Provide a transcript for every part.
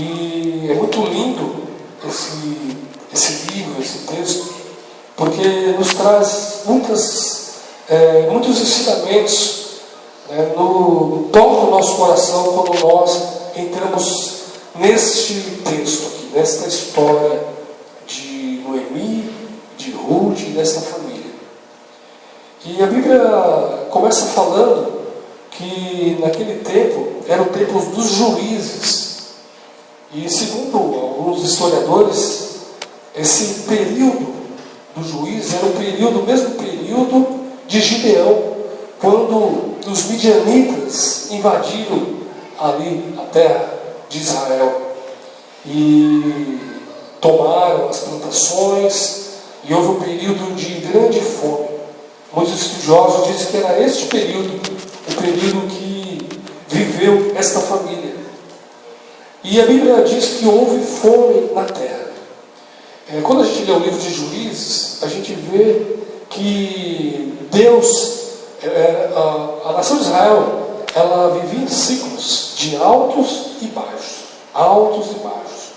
E é muito lindo esse livro, esse texto, porque nos traz muitos ensinamentos, né, toca o nosso coração quando nós entramos neste texto aqui, nesta história de Noemi, de Ruth e desta família. E a Bíblia começa falando que naquele tempo era o tempo dos juízes. E segundo alguns historiadores, esse período do juiz era o mesmo período de Gideão, quando os midianitas invadiram ali a terra de Israel e tomaram as plantações, e houve um período de grande fome. Muitos estudiosos dizem que era este período, o período que viveu esta família. E a Bíblia diz que houve fome na terra. Quando a gente lê o livro de Juízes, a gente vê que Deus, a nação de Israel, ela vivia em ciclos de altos e baixos. Altos e baixos.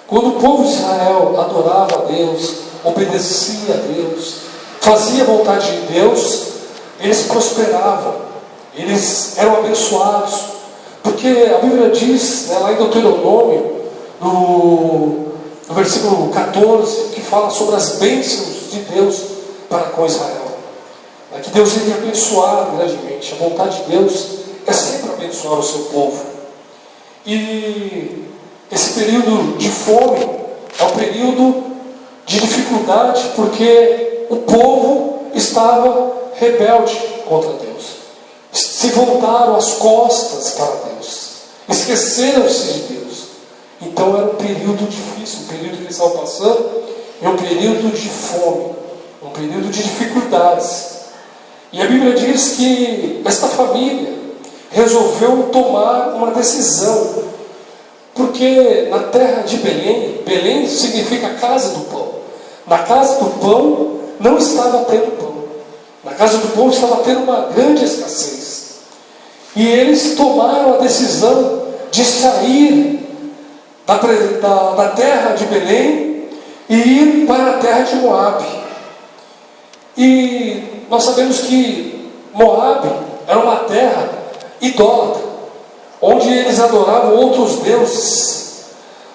Quando o povo de Israel adorava a Deus, obedecia a Deus, fazia a vontade de Deus, eles prosperavam, eles eram abençoados. Porque a Bíblia diz, né, lá em Deuteronômio, no versículo 14, que fala sobre as bênçãos de Deus para com Israel. Que Deus iria abençoar grandemente. A vontade de Deus é sempre abençoar o seu povo. E esse período de fome é um período de dificuldade, porque o povo estava rebelde contra Deus. Se voltaram as costas para Deus. Esqueceram-se de Deus. Então era um período difícil, um período que eles estavam passando, é um período de fome, um período de dificuldades. E a Bíblia diz que esta família resolveu tomar uma decisão, porque na terra de Belém, Belém significa casa do pão. Na casa do pão não estava tendo pão. Na casa do pão estava tendo uma grande escassez. E eles tomaram a decisão de sair da terra de Belém e ir para a terra de Moabe. E nós sabemos que Moabe era uma terra idólatra, onde eles adoravam outros deuses.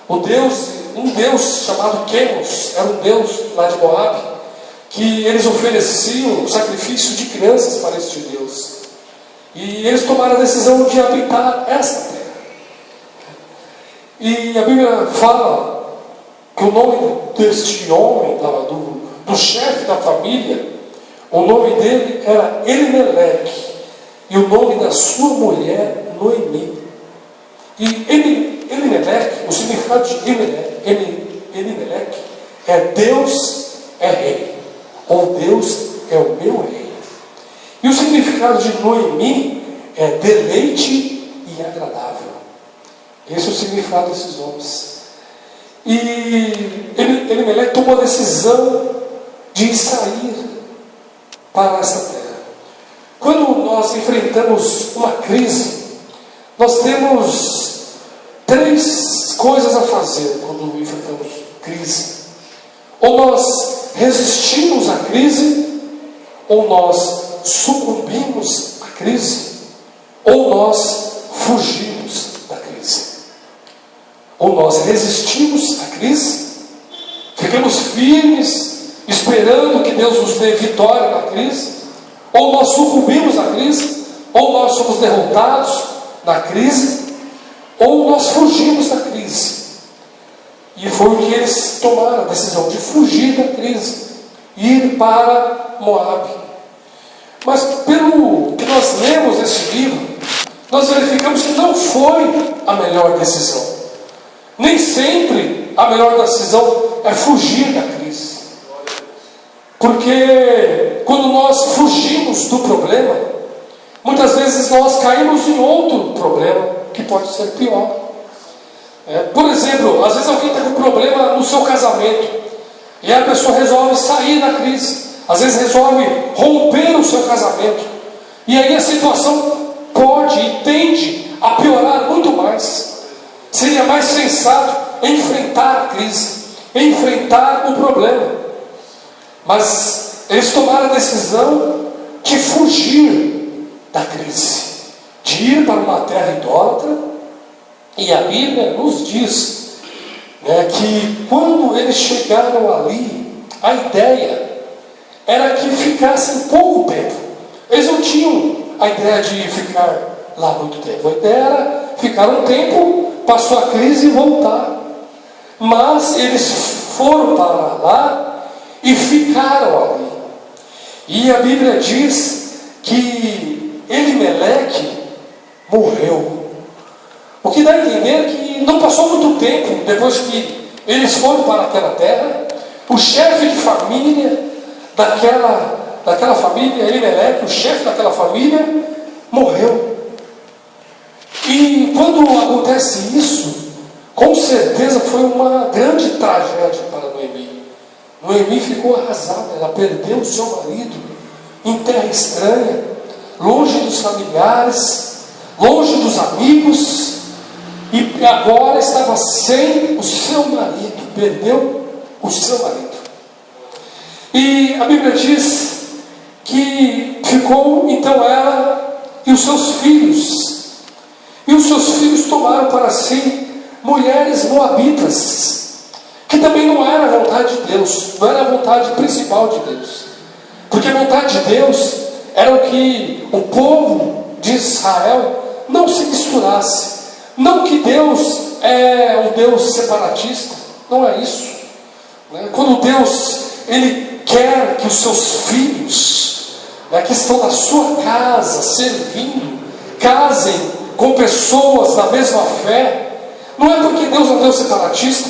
Um deus chamado Quemos, era um deus lá de Moabe, que eles ofereciam o sacrifício de crianças para este deus. E eles tomaram a decisão de habitar esta terra. E a Bíblia fala que o nome deste homem, do chefe da família, o nome dele era Elimeleque, e o nome da sua mulher, Noemi. E Elimeleque, o significado de Elimeleque é Deus é rei, ou Deus é o meu rei. E o significado de Noemi é deleite e agradável. Esse é o significado desses nomes. E Elimeleque tomou a decisão de sair para essa terra. Quando nós enfrentamos uma crise, nós temos 3 coisas a fazer quando enfrentamos crise. Ou nós resistimos à crise, ou nós sucumbimos à crise, ou nós fugimos da crise. Ou nós resistimos à crise, ficamos firmes, esperando que Deus nos dê vitória na crise, ou nós sucumbimos à crise, ou nós somos derrotados na crise, ou nós fugimos da crise. E foi o que eles tomaram a decisão de fugir da crise, ir para Moabe. Mas pelo que nós lemos nesse livro, nós verificamos que não foi a melhor decisão. Nem sempre a melhor decisão é fugir da crise. Porque quando nós fugimos do problema, muitas vezes nós caímos em outro problema que pode ser pior. Por exemplo, às vezes alguém está com problema no seu casamento e a pessoa resolve sair da crise, às vezes resolve romper o seu casamento, e aí a situação pode e tende a piorar muito mais. seria mais sensato enfrentar a crise, enfrentar o problema. Mas eles tomaram a decisão de fugir da crise, de ir para uma terra idólatra. E a Bíblia nos diz, né, que quando eles chegaram ali, a ideia era que ficassem pouco tempo. Eles não tinham a ideia de ficar lá muito tempo. A ideia era ficar um tempo, passou a crise e voltar. Mas eles foram para lá e ficaram ali. E a Bíblia diz que Elimeleque morreu. O que dá a entender que não passou muito tempo depois que eles foram para aquela terra. O chefe de família daquela família, Elimeleque, o chefe daquela família, morreu. E quando acontece isso, com certeza foi uma grande tragédia para Noemi. Noemi ficou arrasada, ela perdeu o seu marido em terra estranha, longe dos familiares, longe dos amigos, e agora estava sem o seu marido, perdeu o seu marido. E a Bíblia diz que ficou então ela e os seus filhos. E os seus filhos tomaram para si mulheres moabitas, que também não era a vontade de Deus, não era a vontade principal de Deus. Porque a vontade de Deus era que o povo de Israel não se misturasse. Não que Deus é um Deus separatista, não é isso. Quando Deus, Ele quer que os seus filhos, que estão na sua casa, servindo, casem com pessoas da mesma fé, não é porque Deus é um Deus separatista,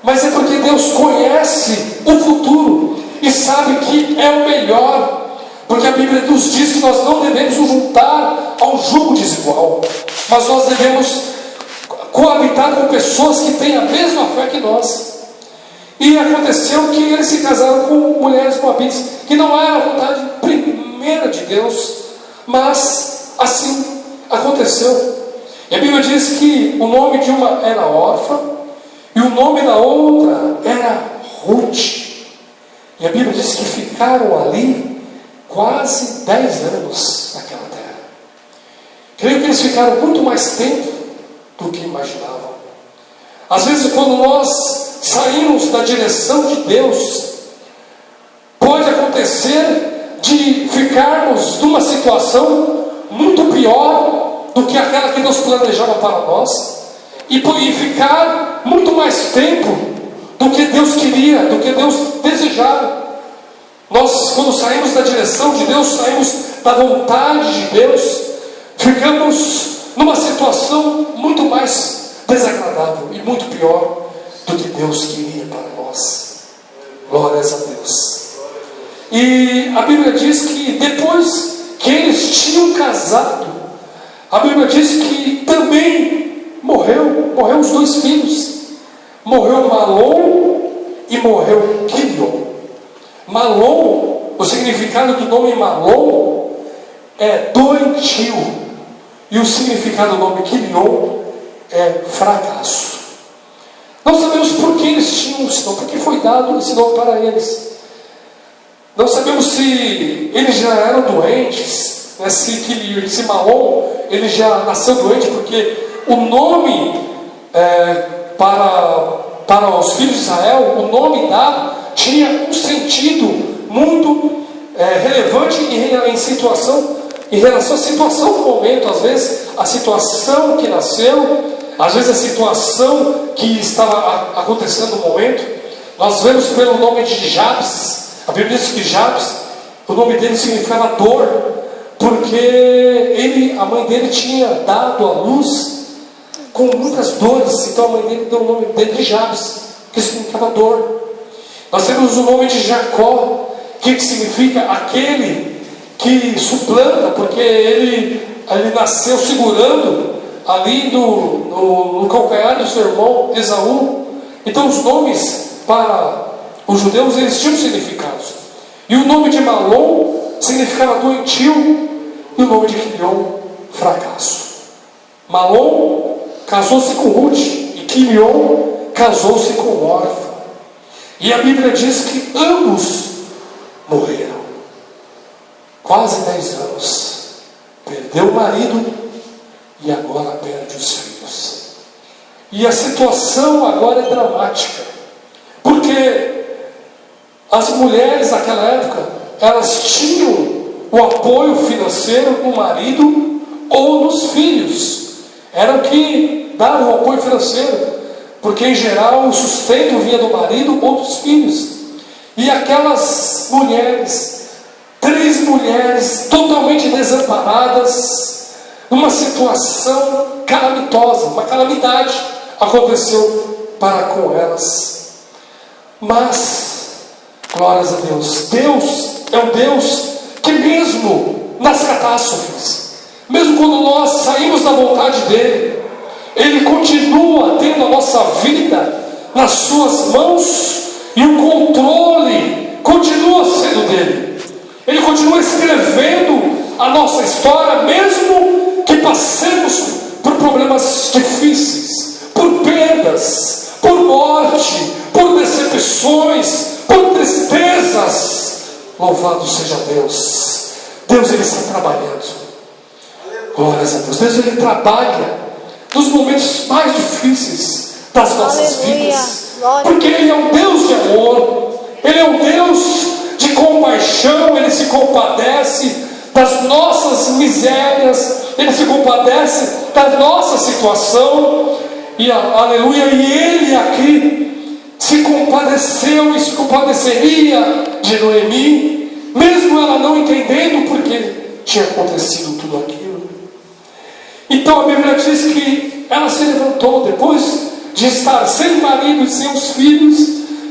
mas é porque Deus conhece o futuro e sabe que é o melhor. Porque a Bíblia nos diz que nós não devemos nos juntar a um jugo desigual, mas nós devemos coabitar com pessoas que têm a mesma fé que nós. E aconteceu que eles se casaram com mulheres moabitas, que não era a vontade primeira de Deus, mas assim aconteceu. E a Bíblia diz que o nome de uma era órfã e o nome da outra era Ruth. E a Bíblia diz que ficaram ali quase 10 anos naquela terra. Creio que eles ficaram muito mais tempo do que imaginavam. Às vezes, quando nós saímos da direção de Deus, pode acontecer de ficarmos numa situação muito pior do que aquela que Deus planejava para nós, e ficar muito mais tempo do que Deus queria, do que Deus desejava. Nós, quando saímos da direção de Deus, saímos da vontade de Deus, ficamos numa situação muito mais desagradável e muito pior do que Deus queria para nós. Glórias a Deus. E a Bíblia diz que depois que eles tinham casado, a Bíblia diz que também morreu os dois filhos. Morreu Malom e morreu Quilion. Malom, o significado do nome Malom é doentio, e o significado do nome Quilion é fracasso. Não sabemos por que eles tinham esse nome, porque foi dado esse nome para eles. Não sabemos se eles já eram doentes, né? se Malom ele já nasceu doente, porque o nome para os filhos de Israel, o nome dado tinha um sentido muito relevante em relação à situação do momento. Às vezes a situação que nasceu, às vezes a situação que estava acontecendo no momento. Nós vemos pelo nome de Jabes. A Bíblia diz que Jabes, o nome dele significava dor, porque a mãe dele tinha dado à luz com muitas dores. Então a mãe dele deu o nome dele de Jabes, que significava dor. Nós temos o nome de Jacó, que significa aquele que suplanta, porque ele nasceu segurando ali no calcanhar do seu irmão Esaú. Então os nomes para os judeus, eles tinham significados. E o nome de Malom significava doentio, e o nome de Quilion, fracasso. Malom casou-se com Ruth, e Quilion casou-se com Orfa. E a Bíblia diz que ambos morreram. Quase 10 anos. Perdeu o marido e agora perde os filhos. E a situação agora é dramática, porque as mulheres naquela época, elas tinham o apoio financeiro no marido ou nos filhos. Era o que dava o apoio financeiro, porque em geral o sustento vinha do marido ou dos filhos. E aquelas mulheres, 3 mulheres totalmente desamparadas, numa situação calamitosa, uma calamidade aconteceu para com elas. Mas, glórias a Deus, Deus é o Deus que mesmo nas catástrofes, mesmo quando nós saímos da vontade dEle, Ele continua tendo a nossa vida nas suas mãos, e o controle continua sendo dEle. Ele continua escrevendo a nossa história, mesmo que passemos por problemas difíceis, por perdas, por morte, por decepções, por tristezas. Louvado seja Deus. Deus, Ele está trabalhando. Glórias a Deus. Deus, Ele trabalha nos momentos mais difíceis das nossas vidas, porque Ele é um Deus de amor, Ele é um Deus de compaixão. Ele se compadece das nossas misérias, Ele se compadece da nossa situação, e aleluia, e Ele aqui se compadeceu e se compadeceria de Noemi, mesmo ela não entendendo porque tinha acontecido tudo aquilo. Então a Bíblia diz que ela se levantou depois de estar sem marido e sem os filhos,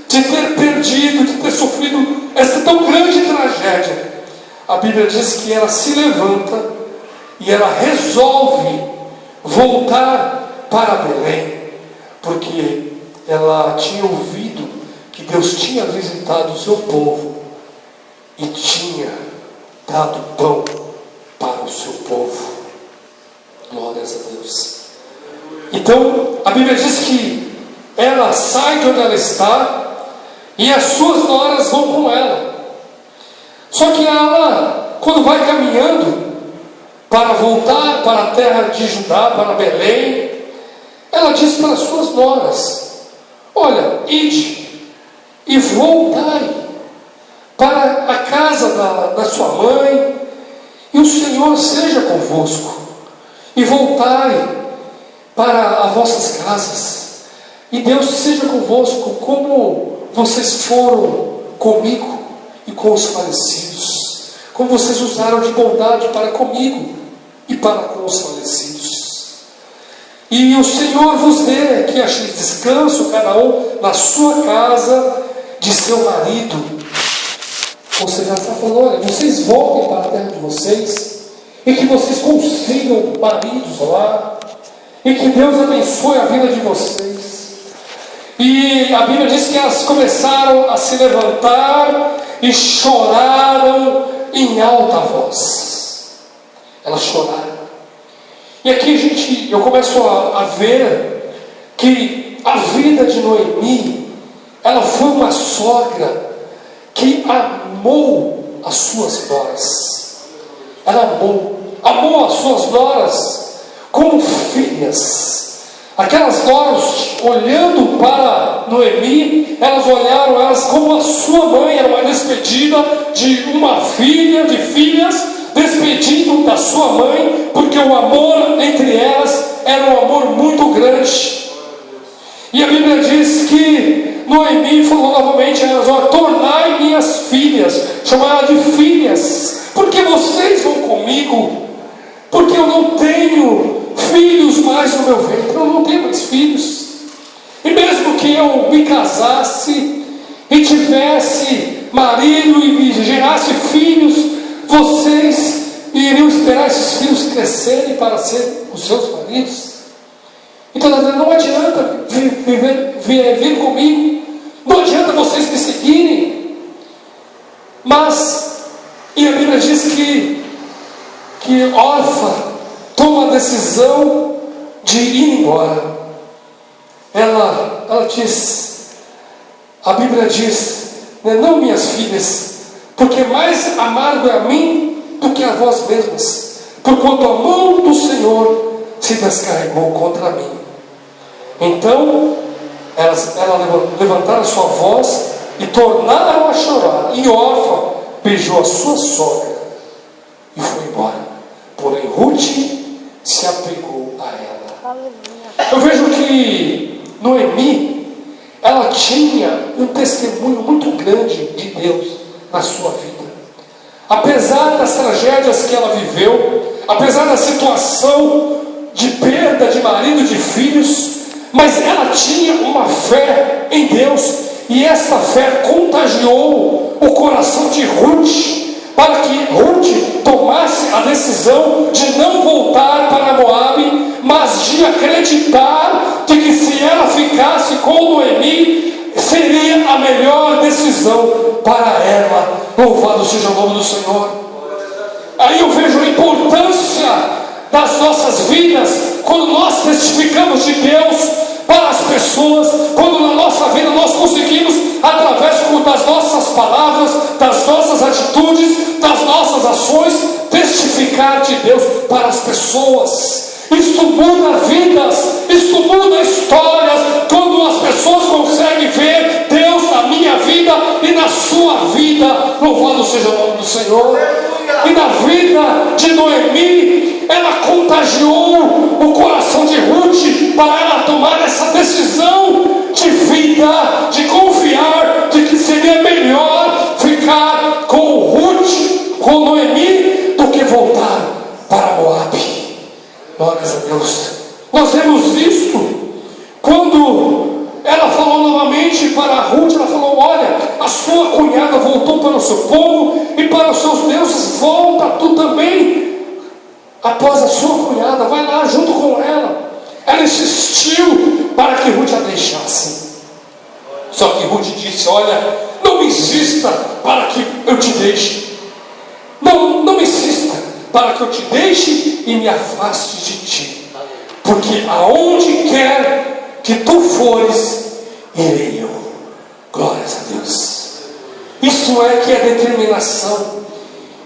de ter perdido, de ter sofrido essa tão grande tragédia. A Bíblia diz que ela se levanta e ela resolve voltar para Belém, porque ela tinha ouvido que Deus tinha visitado o seu povo e tinha dado pão para o seu povo. Glórias a Deus. Então a Bíblia diz que ela sai de onde ela está e as suas noras vão com ela. Só que ela, quando vai caminhando para voltar para a terra de Judá, para Belém, ela diz para as suas noras: olha, ide e voltai para a casa da sua mãe, e o Senhor seja convosco, e voltai para as vossas casas, e Deus seja convosco, como vocês foram comigo e com os falecidos, como vocês usaram de bondade para comigo e para com os falecidos. E o Senhor vos dê que acheis descanso, cada um na sua casa, de seu marido. Ou seja, ela está falando: olha, vocês voltem para a terra de vocês, e que vocês consigam maridos lá, e que Deus abençoe a vida de vocês. E a Bíblia diz que elas começaram a se levantar e choraram em alta voz. Elas choraram. E aqui eu começo a ver que a vida de Noemi, ela foi uma sogra que amou as suas noras. Ela amou as suas noras como filhas. Aquelas noras, olhando para Noemi, elas olharam elas como a sua mãe. Era uma despedida de uma filha, de filhas, despedindo da sua mãe, porque o amor entre elas era um amor muito grande. E a Bíblia diz que Noemi falou novamente a elas: ó, tornai minhas filhas, chamou ela de filhas, porque vocês vão comigo, porque eu não tenho filhos mais no meu ventre, eu não tenho mais filhos. E mesmo que eu me casasse e tivesse marido e me gerasse filhos, vocês iriam esperar esses filhos crescerem para ser os seus maridos. Então não adianta vir comigo, não adianta vocês me seguirem. Mas, e a Bíblia diz que Orfa toma a decisão de ir embora, ela diz, a Bíblia diz, né, não, minhas filhas, porque mais amargo é a mim do que a vós mesmas, porquanto a mão do Senhor se descarregou contra mim. Então elas levantaram sua voz e tornaram a chorar, e Orfa beijou a sua sogra e foi embora. Porém Ruth se apegou a ela. Eu vejo que Noemi, ela tinha um testemunho muito grande de Deus na sua vida. Apesar das tragédias que ela viveu, apesar da situação de perda de marido e de filhos, mas ela tinha uma fé em Deus, e essa fé contagiou o coração de Ruth, para que Ruth tomasse a decisão de não voltar para Moabe, mas de acreditar de que se ela ficasse com Noemi, seria a melhor decisão para ela. Louvado seja o nome do Senhor. Aí eu vejo a importância das nossas vidas, quando nós testificamos de Deus para as pessoas, quando na nossa vida nós conseguimos, através das nossas palavras, das nossas atitudes, das nossas ações, testificar de Deus para as pessoas. Isto muda vidas, isto muda histórias, quando as pessoas conseguem ver Deus na minha vida e na sua vida. Louvado seja o nome do Senhor. E na vida de Noemi, ela contagiou o coração de Ruth para ela tomar essa decisão de vida, de confiar de que seria melhor ficar com Ruth, com Noemi, do que voltar para Moabe. Glórias a Deus. Nós vemos isto quando ela falou novamente para Ruth, ela falou: olha, a sua cunhada voltou para o seu povo e para os seus deuses, volta tu também após a sua cunhada, vai lá junto com ela. Ela insistiu para que Ruth a deixasse, só que Ruth disse: olha, não me insista para que eu te deixe, não me insista para que eu te deixe e me afaste de ti, porque aonde quer que tu fores, irei eu. Glórias a Deus. Isto é que é determinação,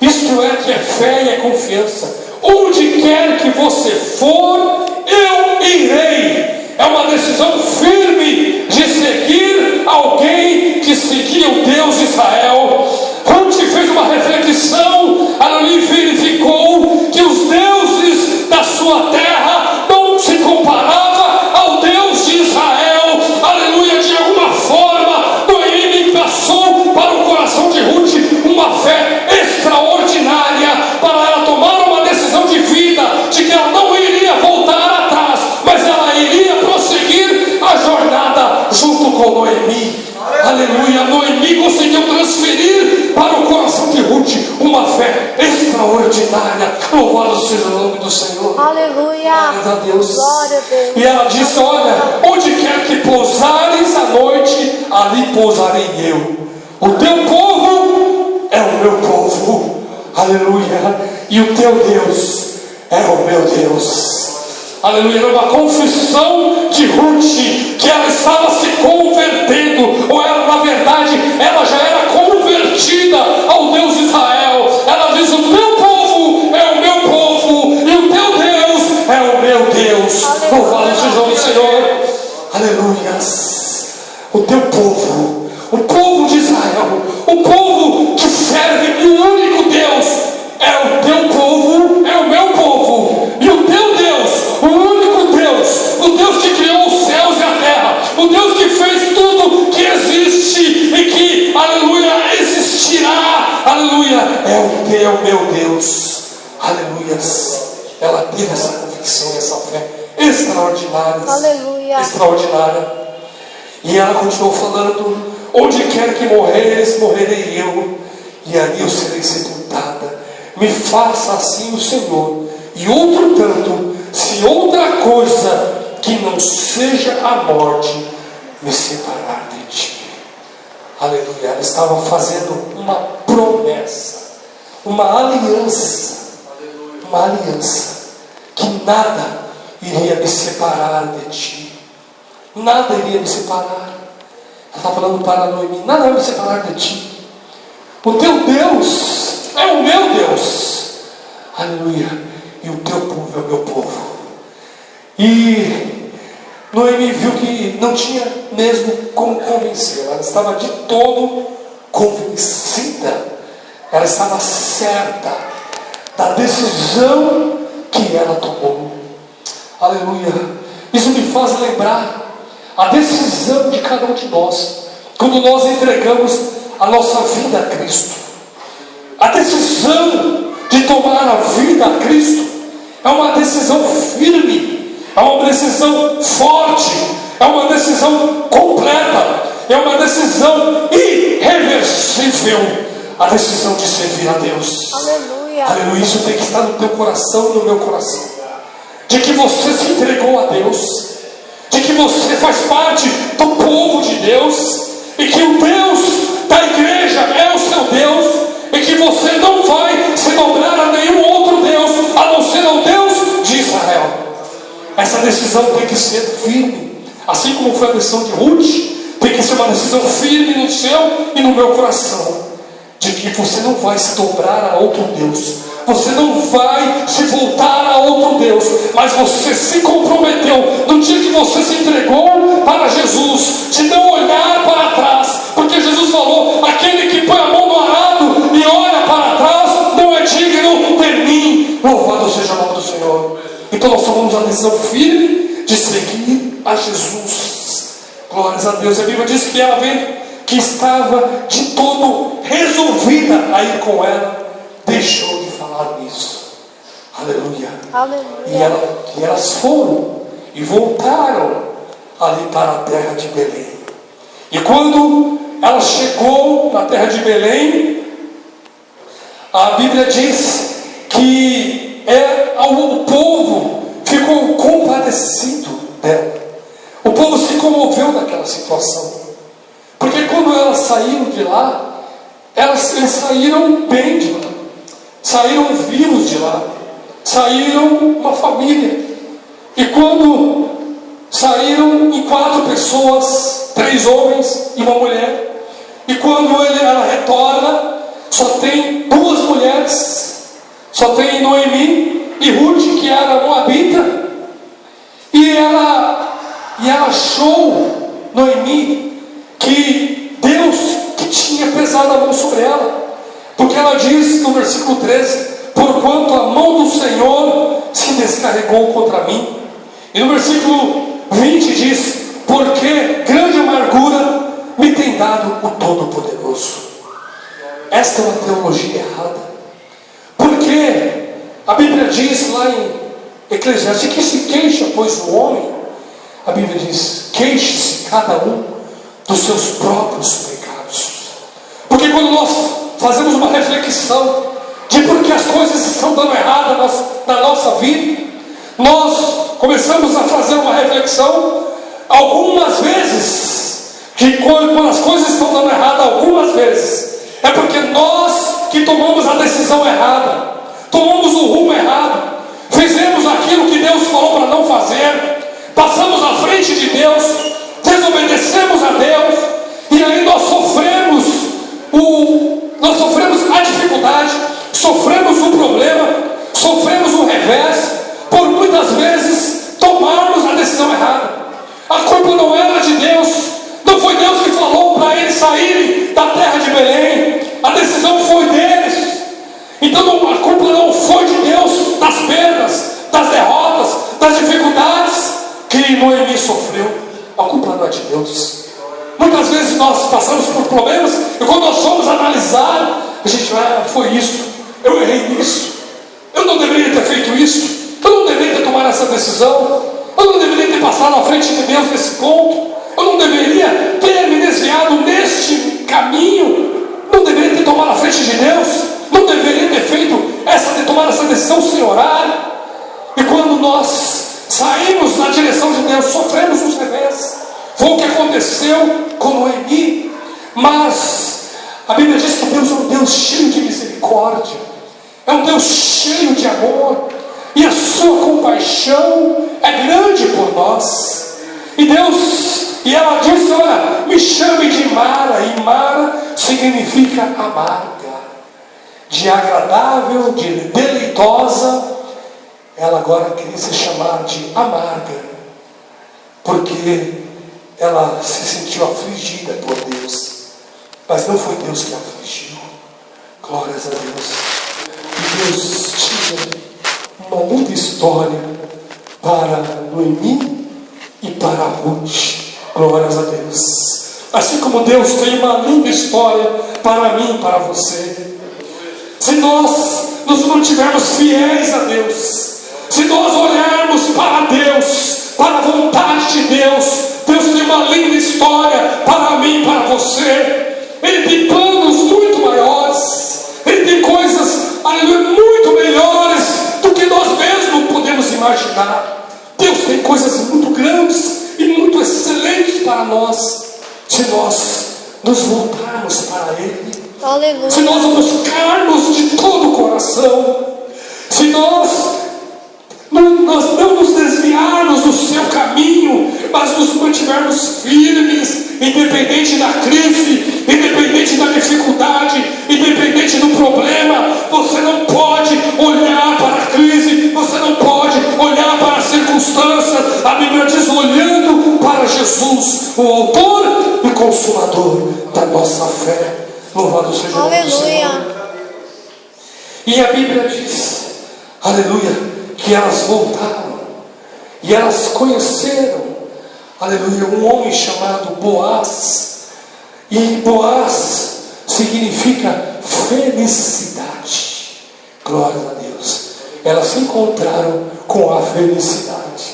isto é que é fé e é confiança. Onde quer que você for, eu irei. É uma decisão firme de seguir alguém que seguia o Deus de Israel. Ruth fez uma reflexão, ali verificou que os deuses da sua terra não se comparavam ao Deus de Israel. Aleluia. De alguma forma, Noemi passou para o coração de Ruth uma fé extraordinária para ela tomar uma decisão de vida, de que ela não iria voltar atrás, mas ela iria prosseguir a jornada junto com Noemi. Aleluia. Noemi conseguiu transferir para o coração de Ruth uma fé extraordinária. Louvado seja o nome do Senhor. Aleluia. Glória a Deus. Glória a Deus. E ela disse: olha, onde quer que pousares a noite, ali pousarei eu. O teu povo é o meu povo. Aleluia. E o teu Deus é o meu Deus. Aleluia. Era uma confissão de Ruth que ela estava se convertendo, ou ela, na verdade, ela já era convertida ao Deus de Israel. Ela diz: o teu povo é o meu povo e o teu Deus é o meu Deus. Louvado seja o Senhor. Aleluia. O teu povo, o povo de Israel, o povo que serve o único Deus, é o teu povo, é o meu povo. E o teu Deus, o único Deus, o Deus que criou os céus e a terra, o Deus que fez tudo que existe e que, aleluia, existirá, aleluia, é o teu, meu Deus. Aleluia. Ela teve essa convicção e essa fé extraordinária. Aleluia. Extraordinária. E ela continuou falando: onde quer que morreres, morrerei eu, e ali eu serei sepultada. Me faça assim o Senhor, e outro tanto, se outra coisa que não seja a morte me separar de ti. Aleluia. Ela estava fazendo uma promessa, uma aliança, que nada iria me separar de ti. Nada iria me separar. Ela está falando para Noemi: nada vai me separar de ti. O teu Deus é o meu Deus. Aleluia. E o teu povo é o meu povo. E Noemi viu que não tinha mesmo como convencer. Ela estava de todo convencida. Ela estava certa da decisão que ela tomou. Aleluia. Isso me faz lembrar a decisão de cada um de nós, quando nós entregamos a nossa vida a Cristo. A decisão de tomar a vida a Cristo é uma decisão firme, é uma decisão forte, é uma decisão completa, é uma decisão irreversível. A decisão de servir a Deus. Aleluia. Aleluia. Isso tem que estar no teu coração e no meu coração, de que você se entregou a Deus, de que você faz parte do povo de Deus, e que o Deus da igreja é o seu Deus, e que você não vai se dobrar a nenhum outro Deus, a não ser ao Deus de Israel. Essa decisão tem que ser firme, assim como foi a decisão de Ruth. Tem que ser uma decisão firme no seu e no meu coração, de que você não vai se dobrar a outro Deus, você não vai se voltar a outro Deus, mas você se comprometeu no dia que você se entregou para Jesus, de não olhar para trás, porque Jesus falou: aquele que põe a mão no arado e olha para trás não é digno de mim. Louvado seja o nome do Senhor. Então nós tomamos a decisão firme de seguir a Jesus. Glórias a Deus. A Bíblia diz que ela veio, que estava de todo resolvida a ir com ela, deixou de falar nisso. Aleluia. Aleluia. E elas foram e voltaram ali para a terra de Belém. E quando ela chegou na terra de Belém, a Bíblia diz que o povo ficou compadecido dela. O povo se comoveu daquela situação, porque quando elas saíram de lá, eles saíram bem de lá, saíram vivos de lá, saíram uma família. E quando saíram em 4 pessoas, 3 homens e uma mulher, e quando ela retorna, só tem 2 mulheres, só tem Noemi e Ruth, que era moabita. E ela achou, Noemi, que Deus que tinha pesado a mão sobre ela, porque ela diz no versículo 13: porquanto a mão do Senhor se descarregou contra mim. E no versículo 20 diz: porque grande amargura me tem dado o Todo-Poderoso. Esta é uma teologia errada, porque a Bíblia diz lá em Eclesiastes que se queixa, pois, o homem. A Bíblia diz: queixe-se cada um dos seus próprios pecados. Porque quando nós fazemos uma reflexão de por que as coisas estão dando errado na nossa vida, nós começamos a fazer uma reflexão algumas vezes, que quando as coisas estão dando errado algumas vezes, é porque nós que tomamos a decisão errada, tomamos o rumo errado, fizemos aquilo que Deus falou para não fazer, passamos à frente de Deus, desobedecemos a Deus, e aí nós sofremos a dificuldade, sofremos o problema, sofremos o revés, por muitas vezes tomarmos a decisão errada. A culpa não era de Deus, não foi Deus que falou para eles saírem da terra de Belém, a decisão foi deles. Então a culpa não foi de Deus das perdas, das derrotas, das dificuldades que Noemi sofreu. A culpa não é de Deus. Muitas vezes nós passamos por problemas, e quando nós fomos analisar, a gente vai: foi isso, eu errei nisso, eu não deveria ter feito isso, eu não deveria ter tomado essa decisão, eu não deveria ter passado à frente de Deus nesse ponto, eu não deveria ter me desviado neste caminho, não deveria ter tomado à frente de Deus, não deveria ter tomado essa decisão sem orar. E quando nós saímos na direção de Deus, sofremos os revés. Foi o que aconteceu com Noemi. Mas a Bíblia diz que Deus é um Deus cheio de misericórdia, é um Deus cheio de amor. e a sua compaixão é grande por nós. E ela disse: olha, me chame de Mara. E Mara significa amarga, de agradável, de deleitosa. Ela agora queria se chamar de amarga, porque ela se sentiu afligida por Deus. Mas não foi Deus que a afligiu. Glórias a Deus. E Deus tinha uma linda história para Noemi e para Ruth. Glórias a Deus. Assim como Deus tem uma linda história para mim e para você. Se nós nos mantivermos fiéis a Deus, se nós olharmos para Deus, para a vontade de Deus, Deus tem uma linda história para mim e para você. Ele tem planos muito maiores. Ele tem coisas, aleluia, muito melhores do que nós mesmos podemos imaginar. Deus tem coisas muito grandes e muito excelentes para nós, se nós nos voltarmos para Ele. Aleluia. Se nós o buscarmos de todo o coração, se nós não nos desviarmos do seu caminho, mas nos mantivermos firmes, independente da crise, independente da dificuldade, independente do problema. Você não pode olhar para a crise, você não pode olhar para as circunstâncias. A Bíblia diz: olhando para Jesus, o autor e consumador da nossa fé. Louvado seja o nome do Senhor. E a Bíblia diz, aleluia, que elas voltaram e elas conheceram, aleluia, um homem chamado Boaz. E Boaz significa felicidade. Glória a Deus. Elas se encontraram com a felicidade.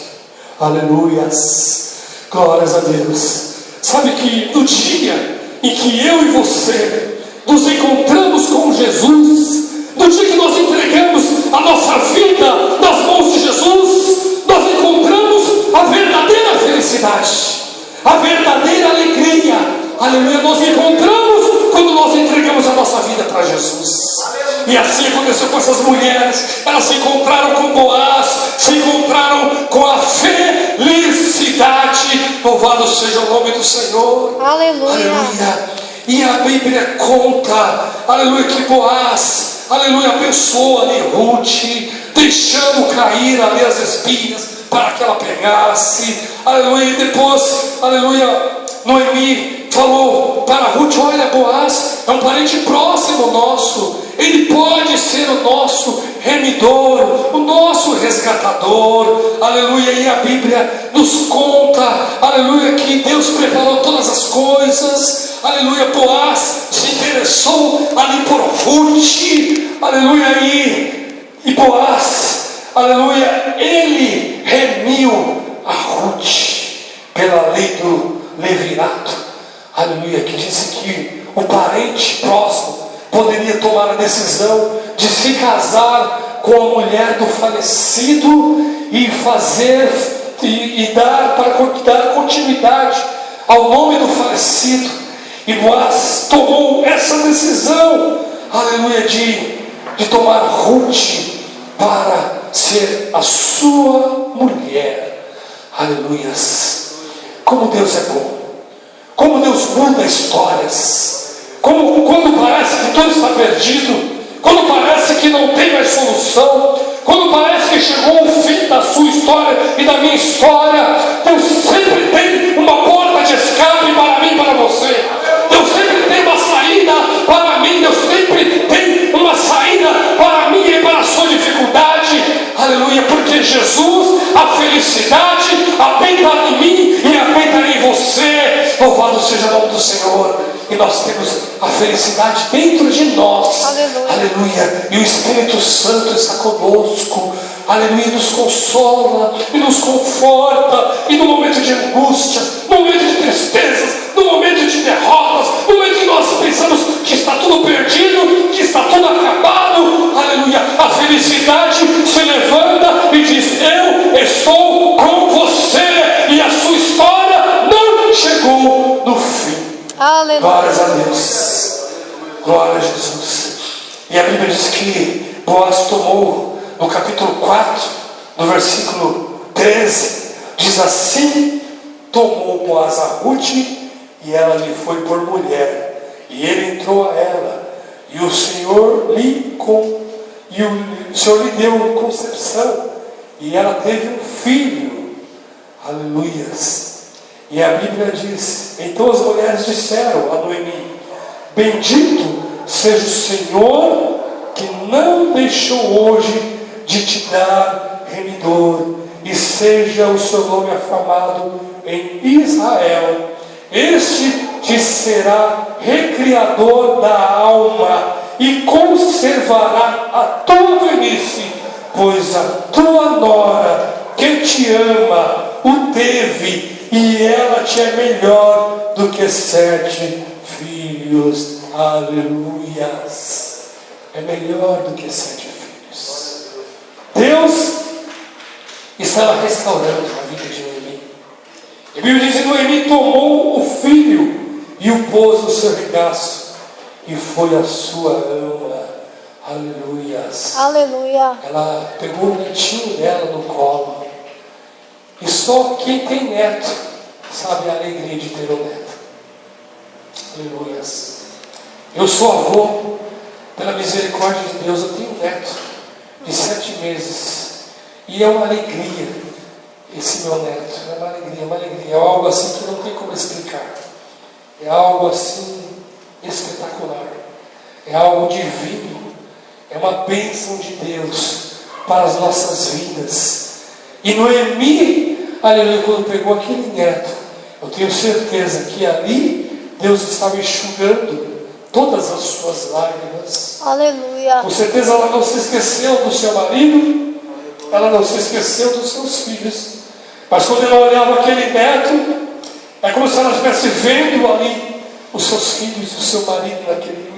Aleluias. Glórias a Deus. Sabe que no dia em que eu e você nos encontramos com Jesus, no dia que nós entregamos a nossa vida nas mãos de Jesus, nós encontramos a verdadeira felicidade, a verdadeira alegria. Aleluia. Nós encontramos quando nós entregamos a nossa vida para Jesus. E assim aconteceu com essas mulheres. Elas se encontraram com Boaz, se encontraram com a felicidade. Louvado seja o nome do Senhor. Aleluia. Aleluia. E a Bíblia conta, aleluia, que Boaz, aleluia, abençoou ali Ruth, deixando cair ali as espigas para que ela pegasse. Aleluia. E depois, aleluia, Noemi falou para Ruth: olha, Boaz é um parente próximo nosso, ele pode ser o nosso remidor, o nosso resgatador. Aleluia. E a Bíblia nos conta, aleluia, que Deus preparou todas as coisas. Aleluia. Boaz se interessou ali por Ruth. Aleluia. E Boaz, aleluia, ele remiu a Ruth pela lei do levirato. Aleluia. Que disse que o parente próximo poderia tomar a decisão de se casar com a mulher do falecido e dar continuidade ao nome do falecido. E Boaz tomou essa decisão, aleluia, de tomar Ruth para ser a sua mulher. Aleluias. Como Deus é bom, como Deus muda histórias. Como quando parece que tudo está perdido, quando parece que não tem mais solução, quando parece que chegou o fim da sua história e da minha história, Deus sempre tem uma porta de escape para mim e para você. Deus sempre tem uma saída para mim. Deus sempre tem uma saída para mim e para a sua dificuldade. Aleluia. Porque Jesus, a felicidade habita em mim e habita em você. Louvado seja o nome do Senhor. E nós temos a felicidade dentro de nós. Aleluia. Aleluia. E o Espírito Santo está conosco. Aleluia. Nos consola e nos conforta. E no momento de angústia, no momento de tristezas, no momento de derrotas, no momento que nós pensamos que está tudo perdido, que está tudo acabado, aleluia, a felicidade se levanta e diz: eu estou com você. E a sua história não chegou no fim. Aleluia. Glórias a Deus. Glória a Jesus. E a Bíblia diz que Boaz tomou, no capítulo 4, no versículo 13, diz assim: tomou Boaz a Ruth, e ela lhe foi por mulher, e ele entrou a ela, e o Senhor lhe deu concepção, e ela teve um filho. Aleluias. E a Bíblia diz: então as mulheres disseram a Noemi: bendito seja o Senhor, que não deixou hoje de te dar remidor, e seja o seu nome afamado em Israel. Este te será recriador da alma, e conservará a tua velhice, pois a tua nora que te ama o teve, e ela te é melhor do que 7 filhos. Aleluias. É melhor do que 7 filhos. Deus estava restaurando a vida de Noemi. A Bíblia diz que Noemi tomou o filho e o pôs no seu regaço, e foi a sua ama. Aleluias. Aleluia. Ela pegou o netinho dela no colo. E só quem tem neto sabe a alegria de ter um neto. Aleluias. Eu sou avô, pela misericórdia de Deus. Eu tenho um neto de 7 meses. E é uma alegria esse meu neto. É uma alegria. É algo assim que não tem como explicar. É algo assim espetacular. É algo divino. É uma bênção de Deus para as nossas vidas. E Noemi, aleluia, quando pegou aquele neto, eu tenho certeza que ali Deus estava enxugando todas as suas lágrimas. Aleluia. Com certeza ela não se esqueceu do seu marido, ela não se esqueceu dos seus filhos. Mas quando ela olhava aquele neto, é como se ela estivesse vendo ali os seus filhos e o seu marido naquele menino.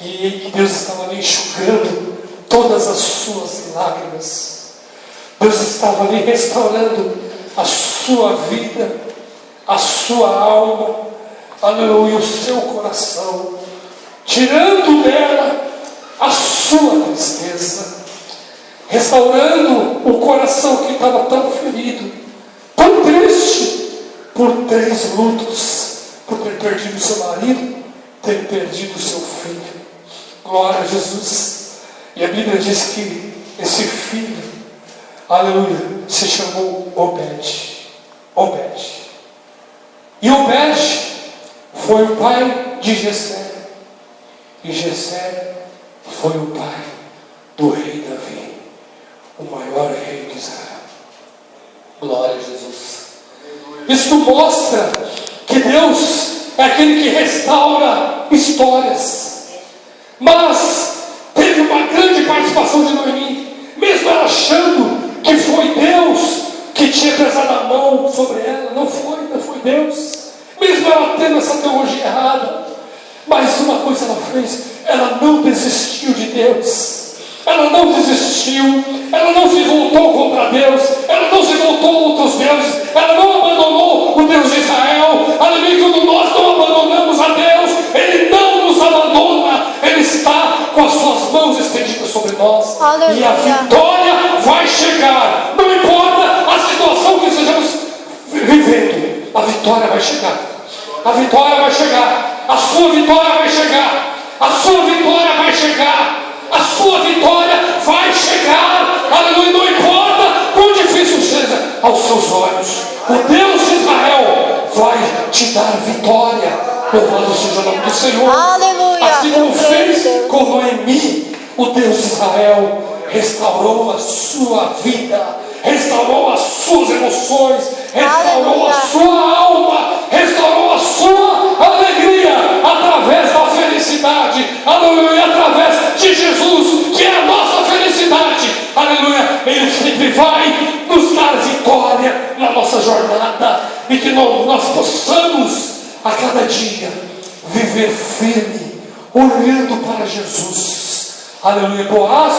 E Deus estava ali enxugando todas as suas lágrimas. Deus estava ali restaurando a sua vida, a sua alma, aleluia, o seu coração, tirando dela a sua tristeza, restaurando o coração que estava tão ferido, tão triste, por 3 lutos, por ter perdido seu marido, ter perdido seu filho. Glória a Jesus. E a Bíblia diz que esse filho, aleluia, se chamou Obed. E Obed foi o pai de Jessé. E Jessé foi o pai do rei Davi, o maior rei de Israel. Glória a Jesus. Isso mostra que Deus é aquele que restaura histórias. Mas teve uma grande participação de Noemi, mesmo ela achando que foi Deus que tinha pesado a mão sobre ela. Não foi Deus. Mesmo ela tendo essa teologia errada, mas uma coisa ela fez: ela não desistiu de Deus. Ela não desistiu, ela não se voltou contra Deus, ela não se voltou a outros deuses, ela não abandonou o Deus de Israel. Aleluia. Quando nós não abandonamos a Deus, Ele não nos abandona, Ele está com as suas mãos estendidas sobre nós. Aleluia. E a vitória vai chegar, não importa a situação que estejamos vivendo, a vitória vai chegar. A vitória vai chegar, a sua vitória vai chegar, a sua vitória vai chegar. A sua vitória vai chegar, aleluia, não importa quão difícil seja aos seus olhos, o Deus de Israel vai te dar vitória. Louvado seja o nome do Senhor. Aleluia. Assim como fez com Noemi, o Deus de Israel restaurou a sua vida, restaurou as suas emoções, restaurou Aleluia. a sua alma, restaurou a sua alegria através da felicidade, aleluia, através de Jesus, que é a nossa felicidade, aleluia. Ele sempre vai nos dar vitória na nossa jornada, e que nós possamos a cada dia viver firme, olhando para Jesus, aleluia. Boaz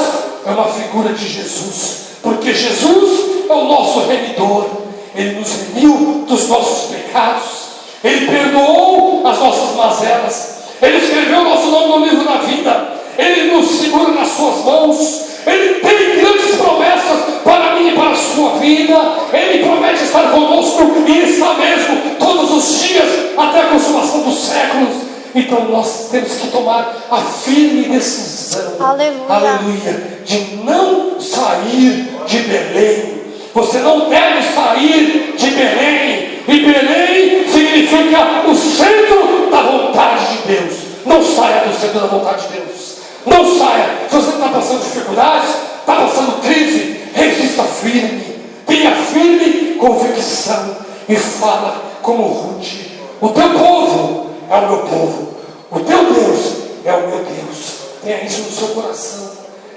é uma figura de Jesus, porque Jesus é o nosso remidor. Ele nos remiu dos nossos pecados, Ele perdoou as nossas mazelas, Ele escreveu o nosso nome no livro da vida, Ele nos segura nas suas mãos, Ele tem grandes promessas para mim e para a sua vida. Ele promete estar conosco e está mesmo todos os dias até a consumação dos séculos. Então nós temos que tomar a firme decisão, aleluia, de não sair de Belém. Você não deve sair de Belém. E Belém significa o centro da vontade de Deus. Não saia do centro da vontade de Deus. Não saia. Se você está passando dificuldades, está passando crise, resista firme. Tenha firme convicção e fala como Ruth: o teu povo é o meu povo, o teu Deus é o meu Deus. Tenha isso no seu coração,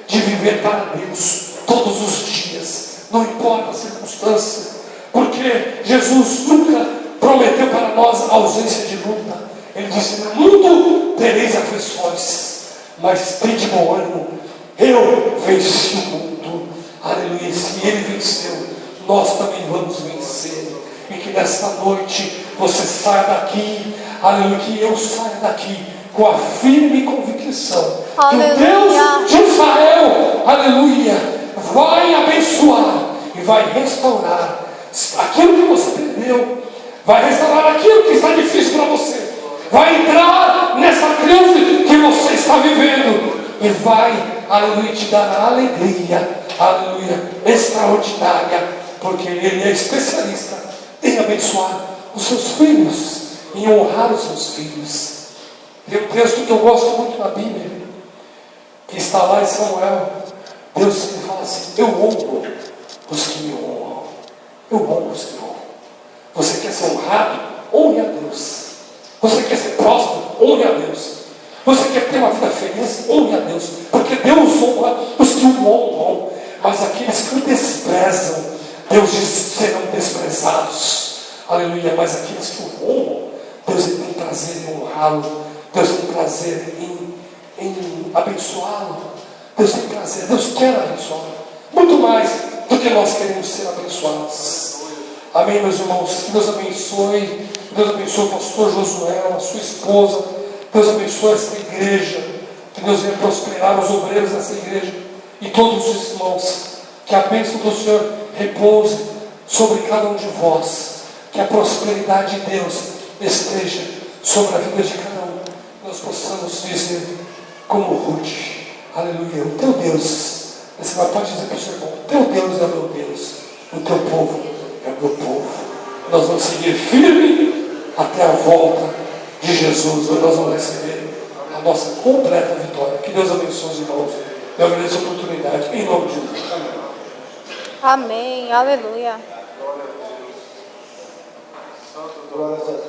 de viver para Deus todos os dias, não importa a circunstância, porque Jesus nunca prometeu para nós a ausência de luta. Ele disse: no mundo tereis aflições, mas tende bom ânimo, eu venci o mundo. Aleluia. E se Ele venceu, nós também vamos vencer. E que nesta noite você saia daqui, aleluia, que eu saia daqui com a firme convicção que o Deus de Israel, aleluia, vai abençoar e vai restaurar aquilo que você perdeu, vai restaurar aquilo que está difícil para você, vai entrar nessa crise que você está vivendo e vai, aleluia, te dar a alegria, aleluia, extraordinária, porque Ele é especialista em abençoar os seus filhos, em honrar os seus filhos. Tem um texto que eu gosto muito na Bíblia, que está lá em Samuel. Deus sempre fala assim: eu honro os que me honram. Eu honro os que me honram. Você quer ser honrado? Honre a Deus. Você quer ser próspero? Honre a Deus. Você quer ter uma vida feliz? Honre a Deus. Porque Deus honra os que o honram. Mas aqueles que o desprezam, Deus diz, serão desprezados. Aleluia. Mas aqueles que o honram, Deus tem prazer em honrá-lo. Deus tem prazer em abençoá-lo. Deus tem prazer, Deus quer abençoá-lo. Muito mais do que nós queremos ser abençoados. Amém, meus irmãos? Que Deus abençoe. Deus abençoe o pastor Josué, a sua esposa. Deus abençoe essa igreja. Que Deus venha prosperar os obreiros dessa igreja e todos os irmãos. Que a bênção do Senhor repouse sobre cada um de vós. Que a prosperidade de Deus esteja sobre a vida de cada um. Nós possamos dizer como Ruth: aleluia, o teu Deus. Você pode dizer para o seu irmão: o teu Deus é o meu Deus, o teu povo é o meu povo. Nós vamos seguir firme até a volta de Jesus, onde nós vamos receber a nossa completa vitória. Que Deus abençoe os irmãos. Eu agradeço a oportunidade, em nome de Jesus. Amém, aleluia. Glória a Deus.